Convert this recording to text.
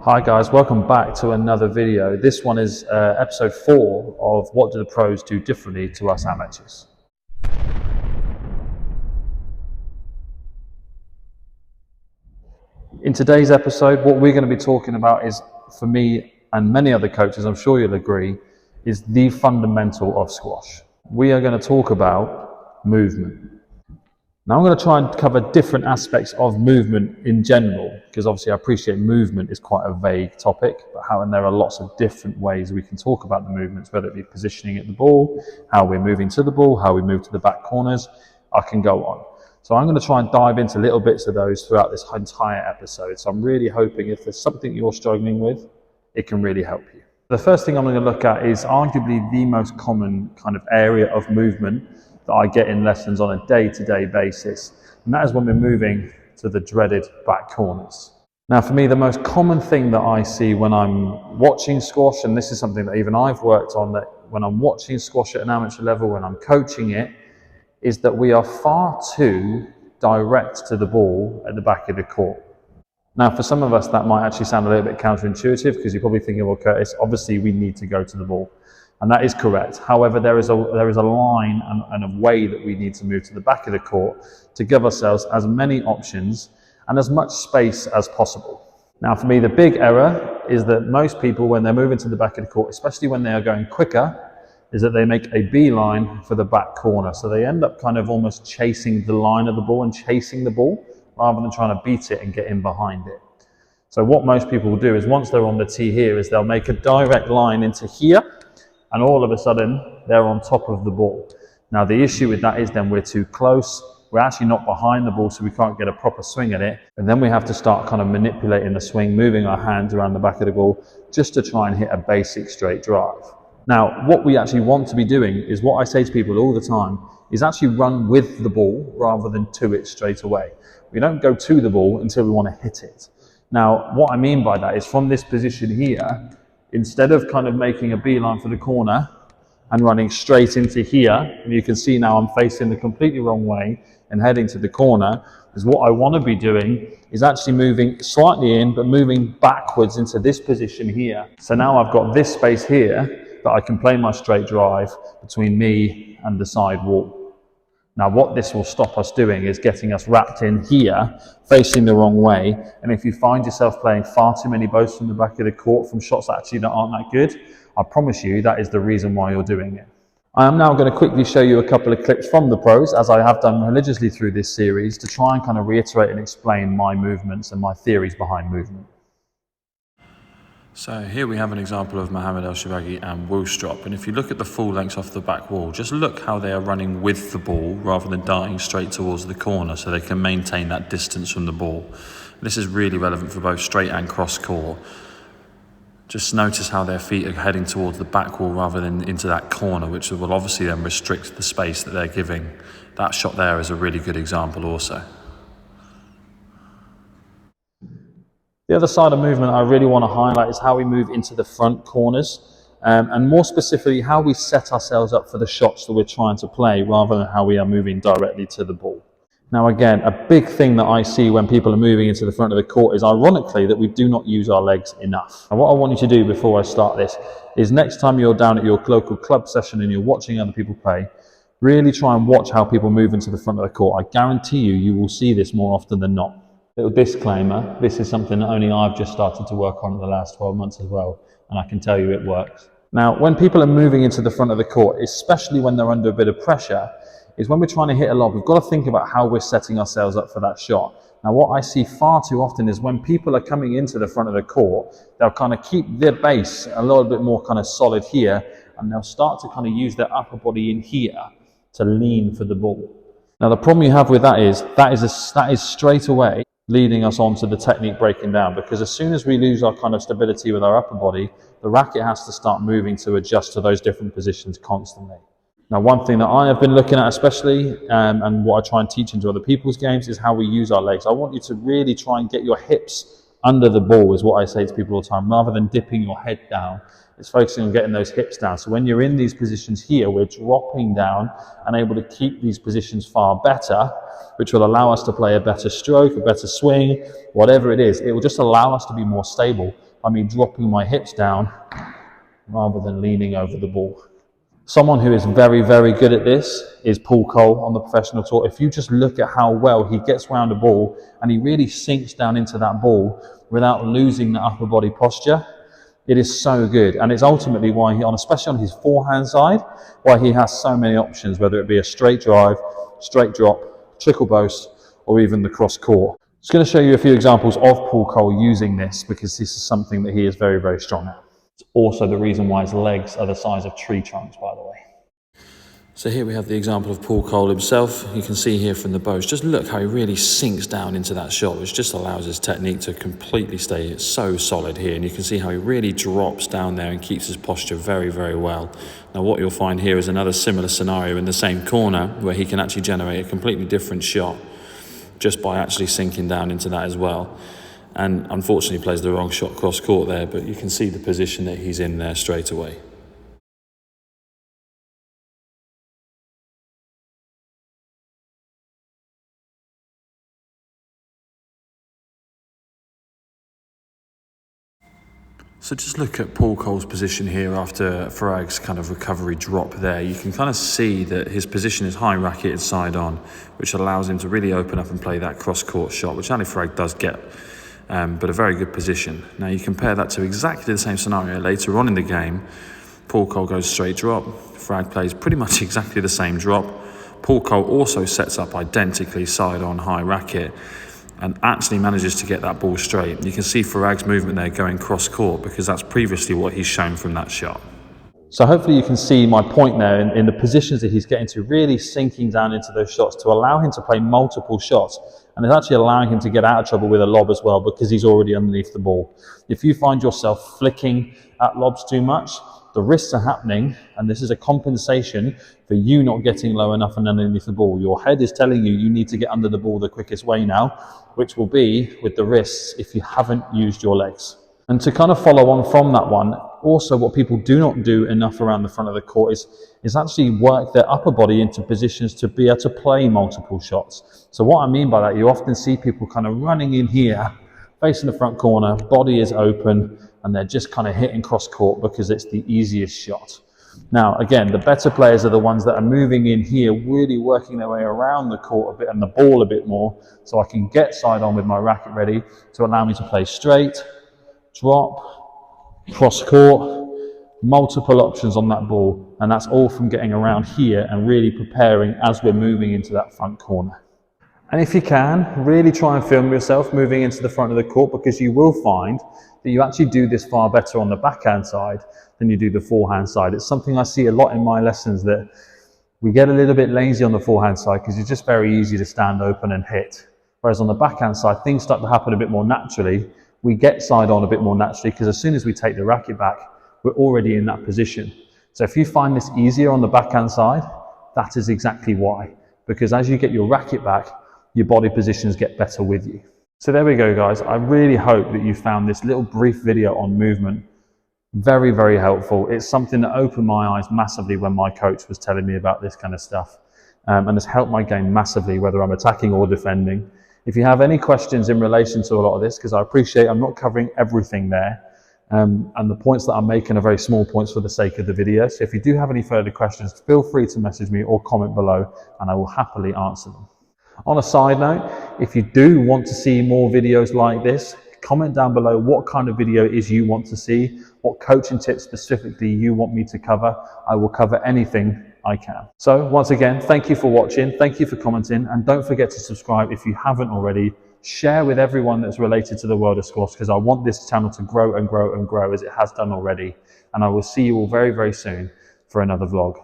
Hi guys, welcome back to another video. This one is episode 4 of what do the pros do differently to us amateurs. In today's episode, what we're going to be talking about is, for me and many other coaches, I'm sure you'll agree, is the fundamental of squash. We are going to talk about movement. Now I'm going to try and cover different aspects of movement in general, because obviously I appreciate movement is quite a vague topic, and there are lots of different ways we can talk about the movements, whether it be positioning at the ball, how we're moving to the ball, how we move to the back corners. I can go on. So I'm going to try and dive into little bits of those throughout this entire episode. So I'm really hoping if there's something you're struggling with, it can really help you. The first thing I'm going to look at is arguably the most common kind of area of movement that I get in lessons on a day-to-day basis, and that is when we're moving to the dreaded back corners. Now for me, the most common thing that I see when I'm watching squash, and this is something that even I've worked on, that when I'm watching squash at an amateur level, when I'm coaching it, is that we are far too direct to the ball at the back of the court. Now for some of us that might actually sound a little bit counterintuitive, because you're probably thinking, well Curtis, obviously we need to go to the ball. And that is correct. However, there is a line and a way that we need to move to the back of the court to give ourselves as many options and as much space as possible. Now, for me, the big error is that most people, when they're moving to the back of the court, especially when they are going quicker, is that they make a beeline for the back corner. So they end up kind of almost chasing the line of the ball and chasing the ball rather than trying to beat it and get in behind it. So what most people will do is once they're on the tee here is they'll make a direct line into here, and all of a sudden they're on top of the ball. Now the issue with that is then we're too close, we're actually not behind the ball, so we can't get a proper swing at it, and then we have to start kind of manipulating the swing, moving our hands around the back of the ball just to try and hit a basic straight drive. Now what we actually want to be doing is what I say to people all the time, is actually run with the ball rather than to it straight away. We don't go to the ball until we want to hit it. Now what I mean by that is from this position here, instead of kind of making a beeline for the corner and running straight into here, and you can see now I'm facing the completely wrong way and heading to the corner, is what I want to be doing is actually moving slightly in, but moving backwards into this position here. So now I've got this space here that I can play my straight drive between me and the side wall. Now what this will stop us doing is getting us wrapped in here, facing the wrong way, and if you find yourself playing far too many boats from the back of the court from shots that actually aren't that good, I promise you that is the reason why you're doing it. I am now going to quickly show you a couple of clips from the pros, as I have done religiously through this series, to try and kind of reiterate and explain my movements and my theories behind movement. So here we have an example of Mohamed El-Shorbagy and Willstrop, and if you look at the full lengths off the back wall, just look how they are running with the ball rather than darting straight towards the corner, so they can maintain that distance from the ball. This is really relevant for both straight and cross court. Just notice how their feet are heading towards the back wall rather than into that corner, which will obviously then restrict the space that they're giving. That shot there is a really good example also. The other side of movement I really want to highlight is how we move into the front corners, and more specifically how we set ourselves up for the shots that we're trying to play rather than how we are moving directly to the ball. Now again, a big thing that I see when people are moving into the front of the court is ironically that we do not use our legs enough. And what I want you to do before I start this is next time you're down at your local club session and you're watching other people play, really try and watch how people move into the front of the court. I guarantee you will see this more often than not. Little disclaimer, this is something that only I've just started to work on in the last 12 months as well, and I can tell you it works. Now, when people are moving into the front of the court, especially when they're under a bit of pressure, is when we're trying to hit a lob, we've got to think about how we're setting ourselves up for that shot. Now, what I see far too often is when people are coming into the front of the court, they'll kind of keep their base a little bit more kind of solid here, and they'll start to kind of use their upper body in here to lean for the ball. Now, the problem you have with that is straight away leading us on to the technique breaking down, because as soon as we lose our kind of stability with our upper body, the racket has to start moving to adjust to those different positions constantly. Now one thing that I have been looking at especially, and what I try and teach into other people's games, is how we use our legs. I want you to really try and get your hips under the ball, is what I say to people all the time, rather than dipping your head down. It's focusing on getting those hips down. So when you're in these positions here, we're dropping down and able to keep these positions far better, which will allow us to play a better stroke, a better swing, whatever it is. It will just allow us to be more stable I mean dropping my hips down rather than leaning over the ball. Someone who is very, very good at this is Paul Cole on the professional tour. If you just look at how well he gets around a ball and he really sinks down into that ball without losing the upper body posture, it is so good. And it's ultimately why he, especially on his forehand side, why he has so many options, whether it be a straight drive, straight drop, trickle boast, or even the cross court. I'm just going to show you a few examples of Paul Cole using this, because this is something that he is very, very strong at. It's also the reason why his legs are the size of tree trunks, by the way. So here we have the example of Paul Cole himself. You can see here from the boast, just look how he really sinks down into that shot, which just allows his technique to completely stay so solid here. And you can see how he really drops down there and keeps his posture very, very well. Now what you'll find here is another similar scenario in the same corner where he can actually generate a completely different shot just by actually sinking down into that as well. And unfortunately plays the wrong shot cross court there, but you can see the position that he's in there straight away. So just look at Paul Cole's position here after Farag's kind of recovery drop there. You can kind of see that his position is high racketed side on, which allows him to really open up and play that cross-court shot, which Ali Farag does get, but a very good position. Now you compare that to exactly the same scenario later on in the game. Paul Cole goes straight drop. Farag plays pretty much exactly the same drop. Paul Cole also sets up identically side on high racket and actually manages to get that ball straight. You can see Farag's movement there going cross court, because that's previously what he's shown from that shot. So hopefully you can see my point there in the positions that he's getting to, really sinking down into those shots to allow him to play multiple shots. And it's actually allowing him to get out of trouble with a lob as well, because he's already underneath the ball. If you find yourself flicking at lobs too much, the risks are happening, and this is a compensation for you not getting low enough and underneath the ball. Your head is telling you need to get under the ball the quickest way now, which will be with the risks if you haven't used your legs. And to kind of follow on from that one, also what people do not do enough around the front of the court is actually work their upper body into positions to be able to play multiple shots. So what I mean by that, you often see people kind of running in here, facing the front corner, body is open, and they're just kind of hitting cross court because it's the easiest shot. Now, again, the better players are the ones that are moving in here, really working their way around the court a bit and the ball a bit more, so I can get side on with my racket ready to allow me to play straight, drop, cross court, multiple options on that ball. And that's all from getting around here and really preparing as we're moving into that front corner. And if you can, really try and film yourself moving into the front of the court, because you will find that you actually do this far better on the backhand side than you do the forehand side. It's something I see a lot in my lessons, that we get a little bit lazy on the forehand side because it's just very easy to stand open and hit. Whereas on the backhand side, things start to happen a bit more naturally. We get side on a bit more naturally because as soon as we take the racket back, we're already in that position. So if you find this easier on the backhand side, that is exactly why. Because as you get your racket back, your body positions get better with you. So there we go, guys. I really hope that you found this little brief video on movement very, very helpful. It's something that opened my eyes massively when my coach was telling me about this kind of stuff, and has helped my game massively, whether I'm attacking or defending. If you have any questions in relation to a lot of this, because I appreciate I'm not covering everything there, and the points that I'm making are very small points for the sake of the video. So if you do have any further questions, feel free to message me or comment below, and I will happily answer them. On a side note, if you do want to see more videos like this, comment down below what kind of video it is you want to see, what coaching tips specifically you want me to cover. I will cover anything I can. So once again, thank you for watching, thank you for commenting, and don't forget to subscribe if you haven't already. Share with everyone that's related to the world of squash, because I want this channel to grow and grow and grow as it has done already. And I will see you all very, very soon for another vlog.